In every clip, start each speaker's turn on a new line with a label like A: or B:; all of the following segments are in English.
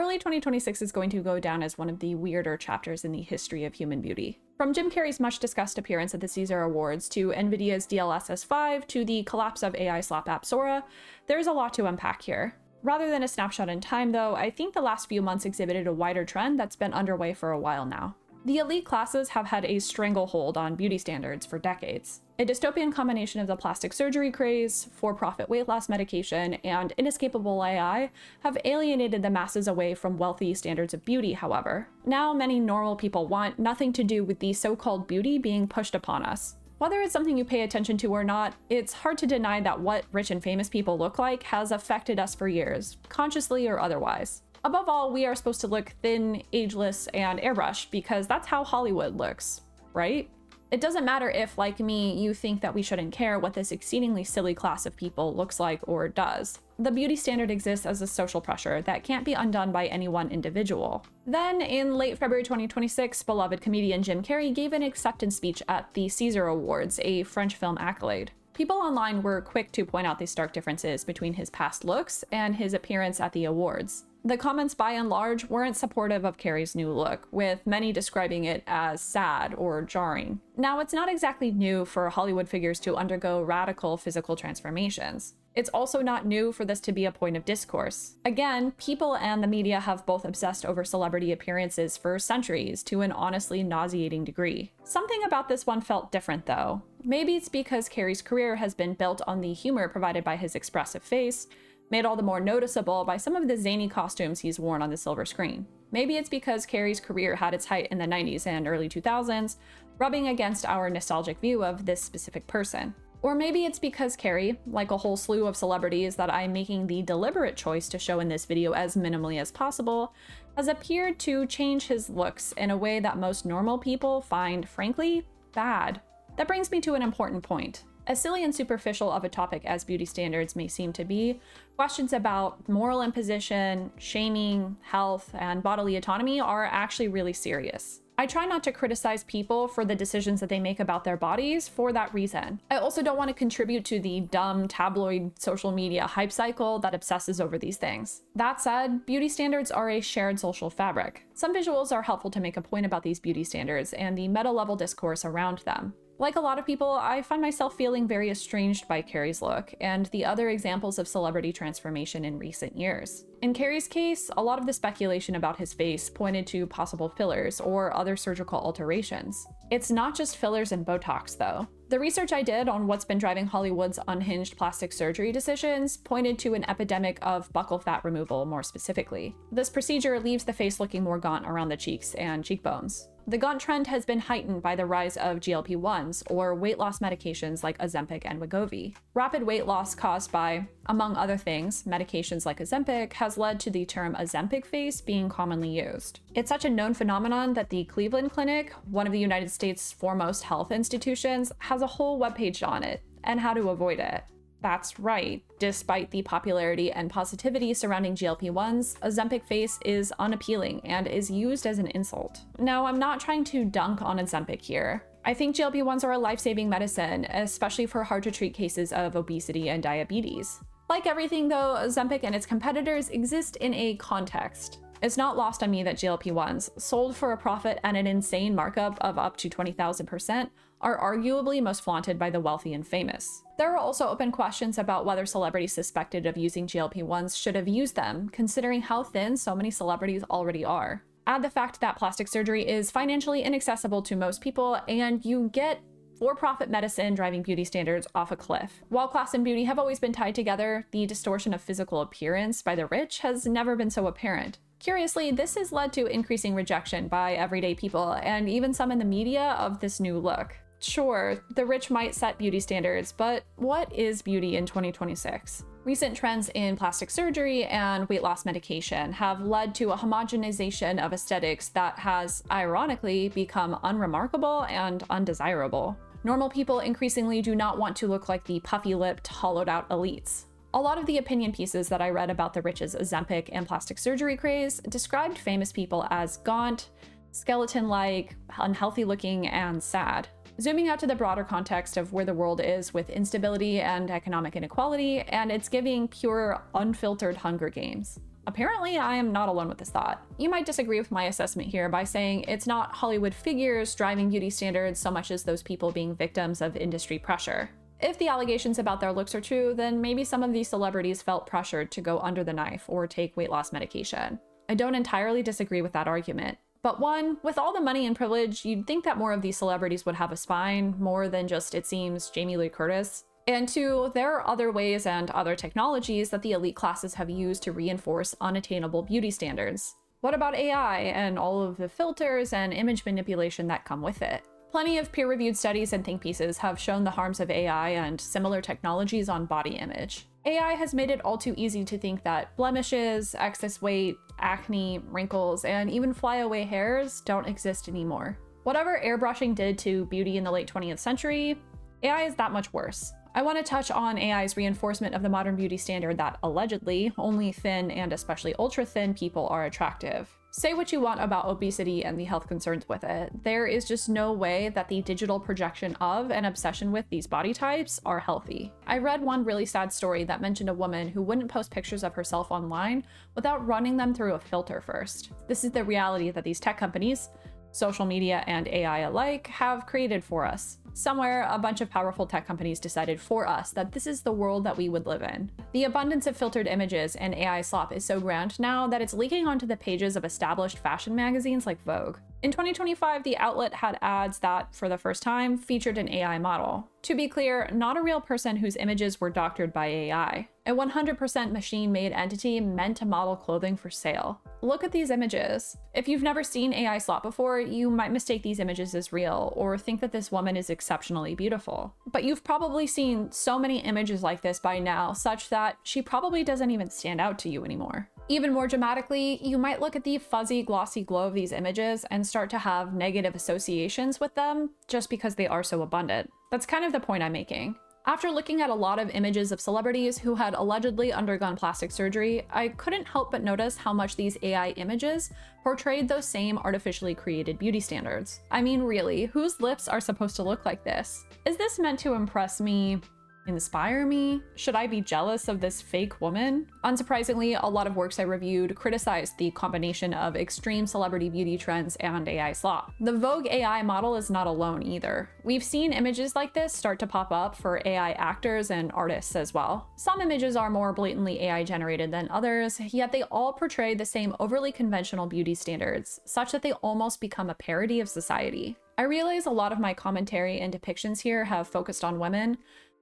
A: Early 2026 is going to go down as one of the weirder chapters in the history of human beauty. From Jim Carrey's much discussed appearance at the Caesar Awards to Nvidia's DLSS 5 to the collapse of AI slop app Sora, there's a lot to unpack here. Rather than a snapshot in time though, I think the last few months exhibited a wider trend that's been underway for a while now. The elite classes have had a stranglehold on beauty standards for decades. A dystopian combination of the plastic surgery craze, for-profit weight loss medication, and inescapable AI have alienated the masses away from wealthy standards of beauty, however. Now many normal people want nothing to do with the so-called beauty being pushed upon us. Whether it's something you pay attention to or not, it's hard to deny that what rich and famous people look like has affected us for years, consciously or otherwise. Above all, we are supposed to look thin, ageless, and airbrushed because that's how Hollywood looks, right? It doesn't matter if, like me, you think that we shouldn't care what this exceedingly silly class of people looks like or does. The beauty standard exists as a social pressure that can't be undone by any one individual. Then, in late February 2026, beloved comedian Jim Carrey gave an acceptance speech at the Caesar Awards, a French film accolade. People online were quick to point out the stark differences between his past looks and his appearance at the awards. The comments by and large weren't supportive of Carrey's new look, with many describing it as sad or jarring. Now, it's not exactly new for Hollywood figures to undergo radical physical transformations. It's also not new for this to be a point of discourse. Again, people and the media have both obsessed over celebrity appearances for centuries to an honestly nauseating degree. Something about this one felt different though. Maybe it's because Carrey's career has been built on the humor provided by his expressive face, made all the more noticeable by some of the zany costumes he's worn on the silver screen. Maybe it's because Carrey's career had its height in the 90s and early 2000s, rubbing against our nostalgic view of this specific person. Or maybe it's because Carrey, like a whole slew of celebrities that I'm making the deliberate choice to show in this video as minimally as possible, has appeared to change his looks in a way that most normal people find, frankly, bad. That brings me to an important point. As silly and superficial of a topic as beauty standards may seem to be, questions about moral imposition, shaming, health, and bodily autonomy are actually really serious. I try not to criticize people for the decisions that they make about their bodies for that reason. I also don't want to contribute to the dumb tabloid social media hype cycle that obsesses over these things. That said, beauty standards are a shared social fabric. Some visuals are helpful to make a point about these beauty standards and the meta-level discourse around them. Like a lot of people, I find myself feeling very estranged by Carrey's look and the other examples of celebrity transformation in recent years. In Carrey's case, a lot of the speculation about his face pointed to possible fillers or other surgical alterations. It's not just fillers and Botox, though. The research I did on what's been driving Hollywood's unhinged plastic surgery decisions pointed to an epidemic of buccal fat removal more specifically. This procedure leaves the face looking more gaunt around the cheeks and cheekbones. The gaunt trend has been heightened by the rise of GLP-1s, or weight loss medications like Ozempic and Wegovy. Rapid weight loss caused by, among other things, medications like Ozempic has led to the term Ozempic face being commonly used. It's such a known phenomenon that the Cleveland Clinic, one of the United States' foremost health institutions, has a whole webpage on it, and how to avoid it. That's right, despite the popularity and positivity surrounding GLP-1s, Ozempic face is unappealing and is used as an insult. Now, I'm not trying to dunk on Ozempic here. I think GLP-1s are a life-saving medicine, especially for hard-to-treat cases of obesity and diabetes. Like everything though, Ozempic and its competitors exist in a context. It's not lost on me that GLP-1s, sold for a profit and an insane markup of up to 20,000%, are arguably most flaunted by the wealthy and famous. There are also open questions about whether celebrities suspected of using GLP-1s should have used them, considering how thin so many celebrities already are. Add the fact that plastic surgery is financially inaccessible to most people, and you get for-profit medicine driving beauty standards off a cliff. While class and beauty have always been tied together, the distortion of physical appearance by the rich has never been so apparent. Curiously, this has led to increasing rejection by everyday people, and even some in the media, of this new look. Sure, the rich might set beauty standards, but what is beauty in 2026? Recent trends in plastic surgery and weight loss medication have led to a homogenization of aesthetics that has, ironically, become unremarkable and undesirable. Normal people increasingly do not want to look like the puffy-lipped, hollowed-out elites. A lot of the opinion pieces that I read about the rich's Ozempic and plastic surgery craze described famous people as gaunt, skeleton-like, unhealthy-looking, and sad. Zooming out to the broader context of where the world is with instability and economic inequality, and it's giving pure, unfiltered Hunger Games. Apparently, I am not alone with this thought. You might disagree with my assessment here by saying it's not Hollywood figures driving beauty standards so much as those people being victims of industry pressure. If the allegations about their looks are true, then maybe some of these celebrities felt pressured to go under the knife or take weight loss medication. I don't entirely disagree with that argument. But one, with all the money and privilege, you'd think that more of these celebrities would have a spine, more than just, it seems, Jamie Lee Curtis. And two, there are other ways and other technologies that the elite classes have used to reinforce unattainable beauty standards. What about AI and all of the filters and image manipulation that come with it? Plenty of peer-reviewed studies and think pieces have shown the harms of AI and similar technologies on body image. AI has made it all too easy to think that blemishes, excess weight, acne, wrinkles, and even flyaway hairs don't exist anymore. Whatever airbrushing did to beauty in the late 20th century, AI is that much worse. I want to touch on AI's reinforcement of the modern beauty standard that allegedly only thin and especially ultra-thin people are attractive. Say what you want about obesity and the health concerns with it, there is just no way that the digital projection of and obsession with these body types are healthy. I read one really sad story that mentioned a woman who wouldn't post pictures of herself online without running them through a filter first. This is the reality that these tech companies, social media and AI alike, have created for us. Somewhere, a bunch of powerful tech companies decided for us that this is the world that we would live in. The abundance of filtered images and AI slop is so grand now that it's leaking onto the pages of established fashion magazines like Vogue. In 2025, the outlet had ads that, for the first time, featured an AI model. To be clear, not a real person whose images were doctored by AI. A 100% machine-made entity meant to model clothing for sale. Look at these images. If you've never seen AI slop before, you might mistake these images as real, or think that this woman is exceptionally beautiful. But you've probably seen so many images like this by now, such that she probably doesn't even stand out to you anymore. Even more dramatically, you might look at the fuzzy, glossy glow of these images and start to have negative associations with them just because they are so abundant. That's kind of the point I'm making. After looking at a lot of images of celebrities who had allegedly undergone plastic surgery, I couldn't help but notice how much these AI images portrayed those same artificially created beauty standards. I mean, really, whose lips are supposed to look like this? Is this meant to impress me? Inspire me? Should I be jealous of this fake woman? Unsurprisingly, a lot of works I reviewed criticized the combination of extreme celebrity beauty trends and AI slop. The Vogue AI model is not alone either. We've seen images like this start to pop up for AI actors and artists as well. Some images are more blatantly AI generated than others, yet they all portray the same overly conventional beauty standards, such that they almost become a parody of society. I realize a lot of my commentary and depictions here have focused on women,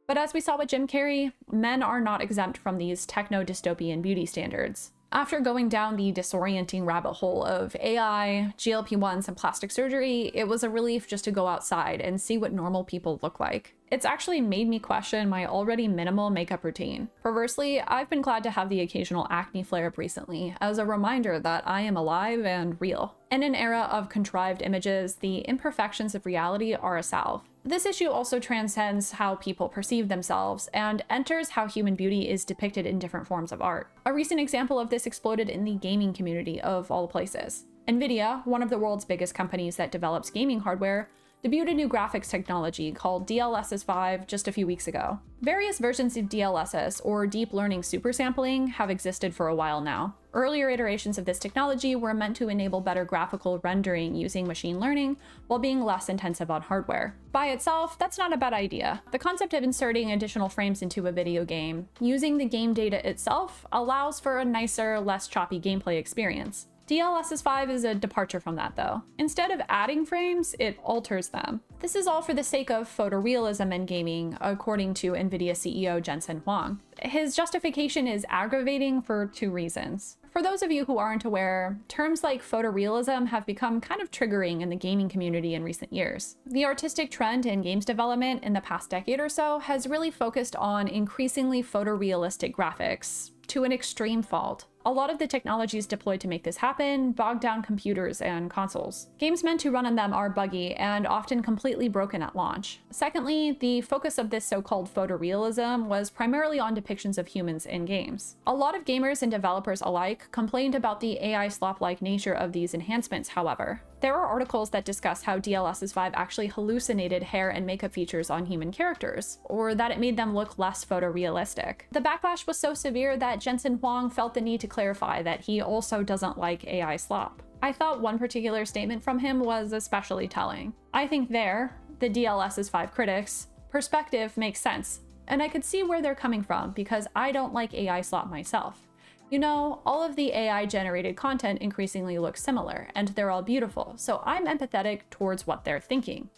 A: but as we saw with Jim Carrey, men are not exempt from these techno-dystopian beauty standards. After going down the disorienting rabbit hole of AI, GLP-1s, and plastic surgery, it was a relief just to go outside and see what normal people look like. It's actually made me question my already minimal makeup routine. Perversely, I've been glad to have the occasional acne flare-up recently, as a reminder that I am alive and real. In an era of contrived images, the imperfections of reality are a salve. This issue also transcends how people perceive themselves and enters how human beauty is depicted in different forms of art. A recent example of this exploded in the gaming community of all places. Nvidia, one of the world's biggest companies that develops gaming hardware, debuted a new graphics technology called DLSS 5 just a few weeks ago. Various versions of DLSS, or deep learning supersampling, have existed for a while now. Earlier iterations of this technology were meant to enable better graphical rendering using machine learning while being less intensive on hardware. By itself, that's not a bad idea. The concept of inserting additional frames into a video game using the game data itself allows for a nicer, less choppy gameplay experience. DLSS 5 is a departure from that though. Instead of adding frames, it alters them. This is all for the sake of photorealism in gaming, according to Nvidia CEO Jensen Huang. His justification is aggravating for two reasons. For those of you who aren't aware, terms like photorealism have become kind of triggering in the gaming community in recent years. The artistic trend in games development in the past decade or so has really focused on increasingly photorealistic graphics, to an extreme fault. A lot of the technologies deployed to make this happen bog down computers and consoles. Games meant to run on them are buggy and often completely broken at launch. Secondly, the focus of this so-called photorealism was primarily on depictions of humans in games. A lot of gamers and developers alike complained about the AI slop-like nature of these enhancements, however. There are articles that discuss how DLSS 5 actually hallucinated hair and makeup features on human characters, or that it made them look less photorealistic. The backlash was so severe that Jensen Huang felt the need to clarify that he also doesn't like AI slop. I thought one particular statement from him was especially telling. I think there, the DLS's 5 critics, perspective makes sense, and I could see where they're coming from because I don't like AI slop myself. You know, all of the AI-generated content increasingly looks similar, and they're all beautiful, so I'm empathetic towards what they're thinking.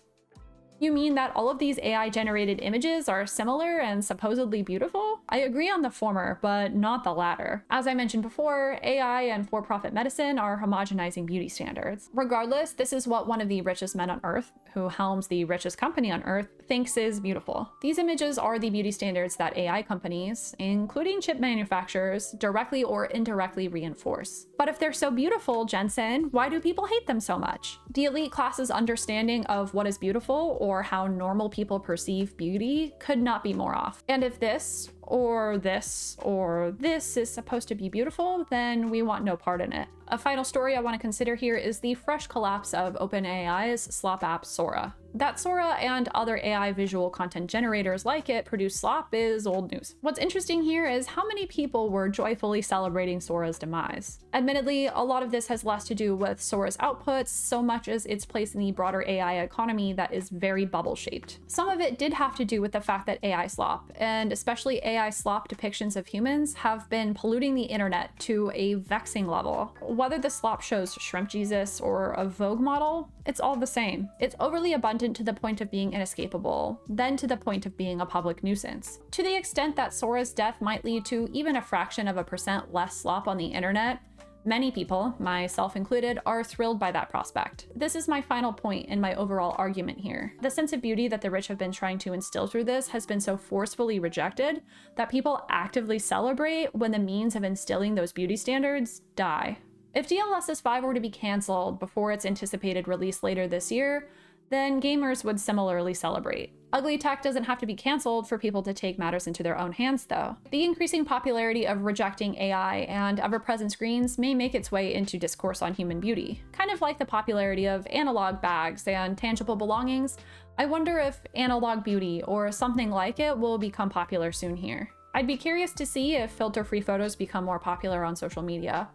A: You mean that all of these AI-generated images are similar and supposedly beautiful? I agree on the former, but not the latter. As I mentioned before, AI and for-profit medicine are homogenizing beauty standards. Regardless, this is what one of the richest men on Earth, who helms the richest company on Earth, thinks is beautiful. These images are the beauty standards that AI companies, including chip manufacturers, directly or indirectly reinforce. But if they're so beautiful, Jensen, why do people hate them so much? The elite class's understanding of what is beautiful or how normal people perceive beauty could not be more off. And if this or this or this is supposed to be beautiful, then we want no part in it. A final story I want to consider here is the fresh collapse of OpenAI's slop app Sora. That Sora and other AI visual content generators like it produce slop is old news. What's interesting here is how many people were joyfully celebrating Sora's demise. Admittedly, a lot of this has less to do with Sora's outputs so much as its place in the broader AI economy that is very bubble-shaped. Some of it did have to do with the fact that AI slop, and especially AI slop depictions of humans, have been polluting the internet to a vexing level. Whether the slop shows Shrimp Jesus or a Vogue model, it's all the same. It's overly abundant to the point of being inescapable, then to the point of being a public nuisance. To the extent that Sora's death might lead to even a fraction of a % less slop on the internet, many people, myself included, are thrilled by that prospect. This is my final point in my overall argument here. The sense of beauty that the rich have been trying to instill through this has been so forcefully rejected that people actively celebrate when the means of instilling those beauty standards die. If DLSS 5 were to be cancelled before its anticipated release later this year, then gamers would similarly celebrate. Ugly tech doesn't have to be cancelled for people to take matters into their own hands, though. The increasing popularity of rejecting AI and ever-present screens may make its way into discourse on human beauty. Kind of like the popularity of analog bags and tangible belongings, I wonder if analog beauty or something like it will become popular soon here. I'd be curious to see if filter-free photos become more popular on social media.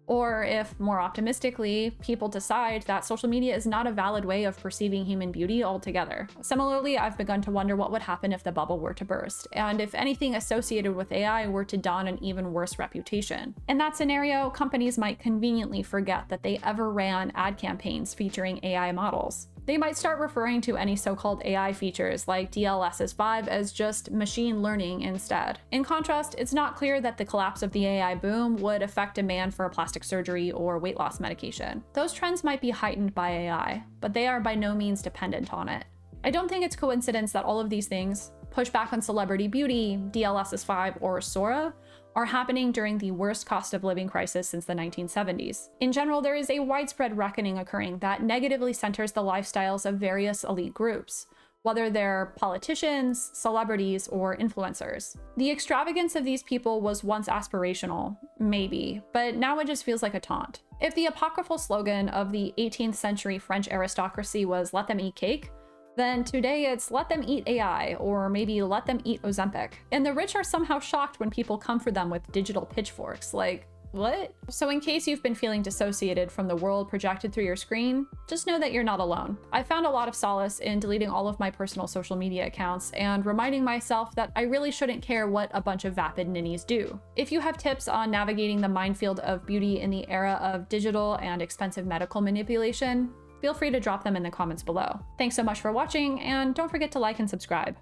A: Or if, more optimistically, people decide that social media is not a valid way of perceiving human beauty altogether. Similarly, I've begun to wonder what would happen if the bubble were to burst, and if anything associated with AI were to don an even worse reputation. In that scenario, companies might conveniently forget that they ever ran ad campaigns featuring AI models. They might start referring to any so-called AI features like DLSS 5 as just machine learning instead. In contrast, it's not clear that the collapse of the AI boom would affect demand for plastic surgery or weight loss medication. Those trends might be heightened by AI, but they are by no means dependent on it. I don't think it's coincidence that all of these things, pushback on celebrity beauty, DLSS 5, or Sora, are happening during the worst cost of living crisis since the 1970s. In general, there is a widespread reckoning occurring that negatively centers the lifestyles of various elite groups, whether they're politicians, celebrities, or influencers. The extravagance of these people was once aspirational, maybe, but now it just feels like a taunt. If the apocryphal slogan of the 18th century French aristocracy was "let them eat cake," then today it's "let them eat AI," or maybe "let them eat Ozempic." And the rich are somehow shocked when people come for them with digital pitchforks, like, what? So in case you've been feeling dissociated from the world projected through your screen, just know that you're not alone. I found a lot of solace in deleting all of my personal social media accounts and reminding myself that I really shouldn't care what a bunch of vapid ninnies do. If you have tips on navigating the minefield of beauty in the era of digital and expensive medical manipulation, feel free to drop them in the comments below. Thanks so much for watching, and don't forget to like and subscribe.